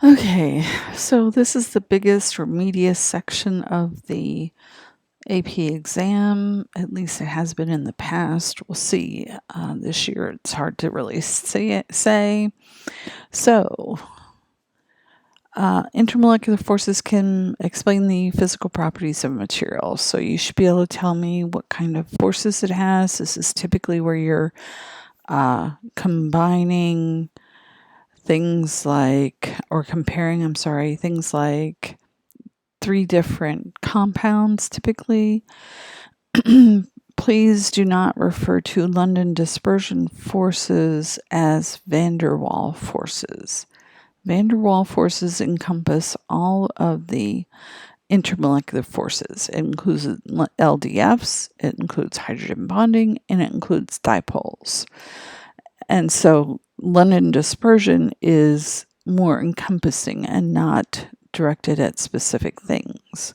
Okay, so this is the biggest or meatiest section of the AP exam. At least it has been in the past. We'll see. This year it's hard to really say. So, intermolecular forces can explain the physical properties of materials. So you should be able to tell me what kind of forces it has. This is typically where you're combining things like, or comparing, I'm sorry, things like three different compounds typically. Please do not refer to London dispersion forces as van der Waal forces. Van der Waal forces encompass all of the intermolecular forces. It includes LDFs, it includes hydrogen bonding, and it includes dipoles. And so London dispersion is more encompassing and not directed at specific things.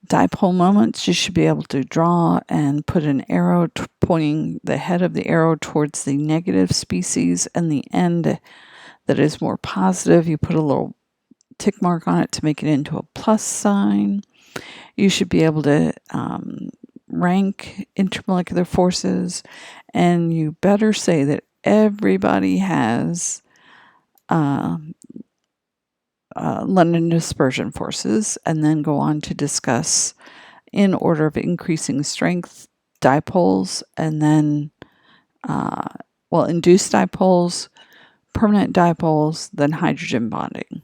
Dipole moments, you should be able to draw and put an arrow pointing the head of the arrow towards the negative species, and the end that is more positive, you put a little tick mark on it to make it into a plus sign. You should be able to rank intermolecular forces, and you better say that everybody has London dispersion forces, and then go on to discuss in order of increasing strength dipoles, and then induced dipoles, permanent dipoles, then hydrogen bonding.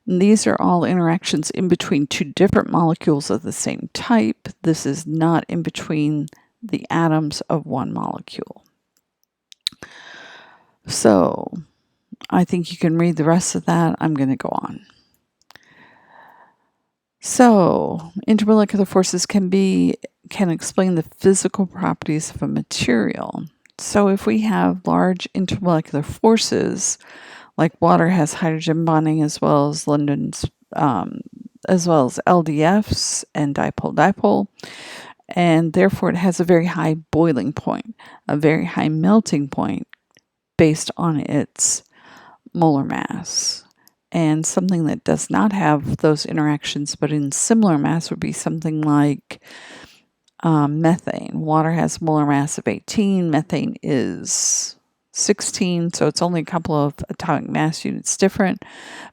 And these are all interactions in between two different molecules of the same type. This is not in between the atoms of one molecule. So I think you can read the rest of that. I'm going to go on. So, intermolecular forces can explain the physical properties of a material. So, if we have large intermolecular forces, like water has hydrogen bonding as well as London's, as well as LDFs and dipole-dipole, and therefore it has a very high boiling point, a very high melting point based on its molar mass. And something that does not have those interactions but in similar mass would be something like methane. Water has molar mass of 18, methane is 16, so it's only a couple of atomic mass units different.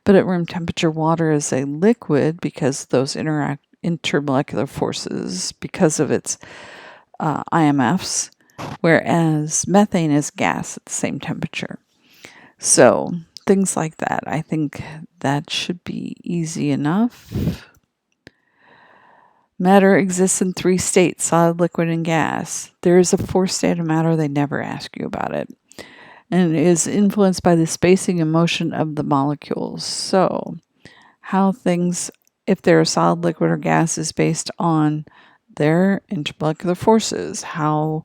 But at room temperature, water is a liquid because those intermolecular forces, because of its IMFs, whereas methane is gas at the same temperature. So things like that. I think that should be easy enough. Matter exists in three states: solid, liquid, and gas. There is a fourth state of matter, they never ask you about it. And it is influenced by the spacing and motion of the molecules. So, how things, if they're a solid, liquid, or gas, is based on their intermolecular forces. How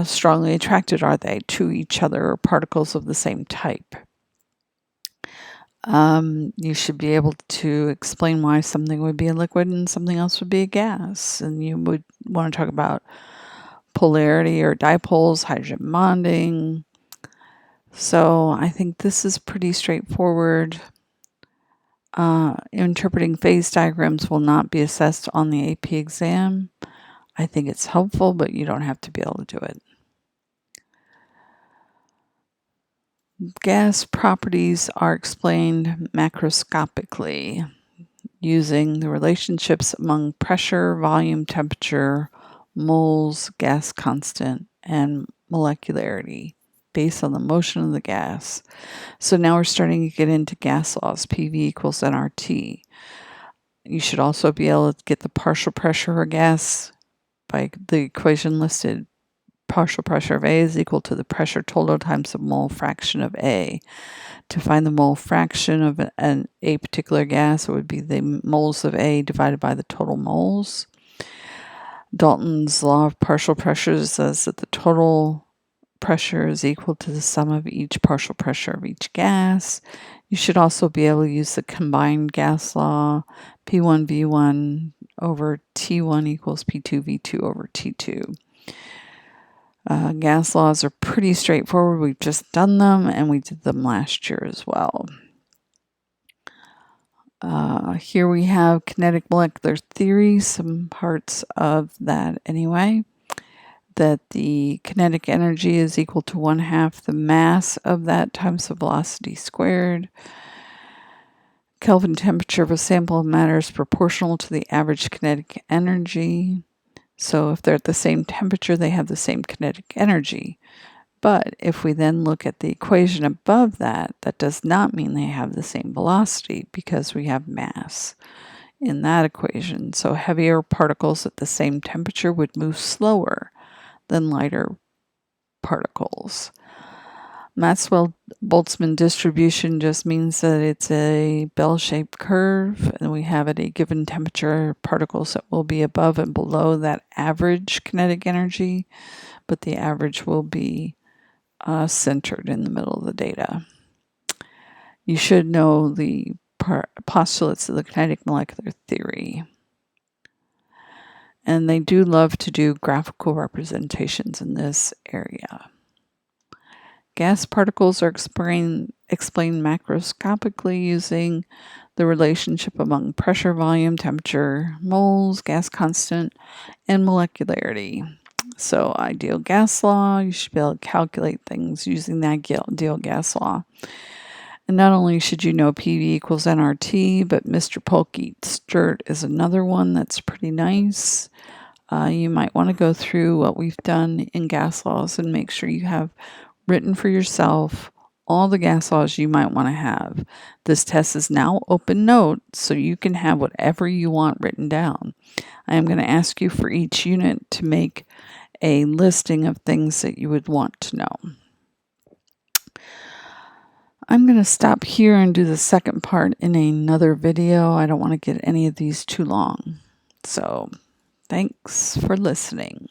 strongly attracted are they to each other or particles of the same type? You should be able to explain why something would be a liquid and something else would be a gas. And you would want to talk about polarity or dipoles, hydrogen bonding. So I think this is pretty straightforward. Interpreting phase diagrams will not be assessed on the AP exam. I think it's helpful, but you don't have to be able to do it. Gas properties are explained macroscopically using the relationships among pressure, volume, temperature, moles, gas constant, and molecularity based on the motion of the gas. So now we're starting to get into gas laws, PV equals nRT. You should also be able to get the partial pressure of a gas by the equation listed. Partial pressure of A is equal to the pressure total times the mole fraction of A. To find the mole fraction of a particular gas, it would be the moles of A divided by the total moles. Dalton's law of partial pressures says that the total pressure is equal to the sum of each partial pressure of each gas. You should also be able to use the combined gas law, P1V1 over T1 equals P2V2 over T2. Gas laws are pretty straightforward. We've just done them, and we did them last year as well. Here we have kinetic molecular theory, some parts of that anyway, that the kinetic energy is equal to 1/2 the mass of that times the velocity squared. Kelvin temperature of a sample of matter is proportional to the average kinetic energy. So if they're at the same temperature, they have the same kinetic energy. But if we then look at the equation above that, that does not mean they have the same velocity because we have mass in that equation. So heavier particles at the same temperature would move slower than lighter particles. Maxwell-Boltzmann distribution just means that it's a bell-shaped curve, and we have at a given temperature particles that will be above and below that average kinetic energy, but the average will be centered in the middle of the data. You should know the postulates of the kinetic molecular theory. And they do love to do graphical representations in this area. Gas particles are explained macroscopically using the relationship among pressure, volume, temperature, moles, gas constant, and molecularity. So ideal gas law, you should be able to calculate things using that ideal gas law. And not only should you know PV equals nRT, but Mr. Polk Eats Dirt is another one that's pretty nice. You might want to go through what we've done in gas laws and make sure you have written for yourself all the gas laws you might want to have. This test is now open note, so you can have whatever you want written down. I am going to ask you for each unit to make a listing of things that you would want to know. I'm going to stop here and do the second part in another video. I don't want to get any of these too long. So, thanks for listening.